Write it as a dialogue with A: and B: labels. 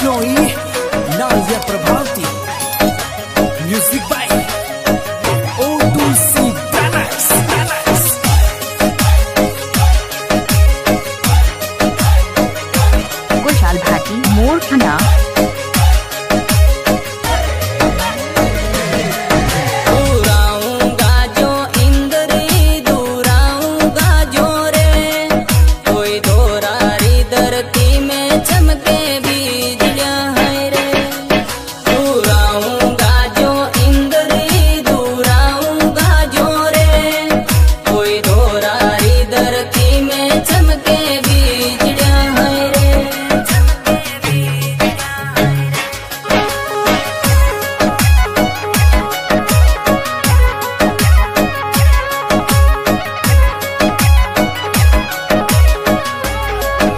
A: Joey, Nadia Prabhavati, music by O2C Danax.
B: Kushal भाटी मोर थाना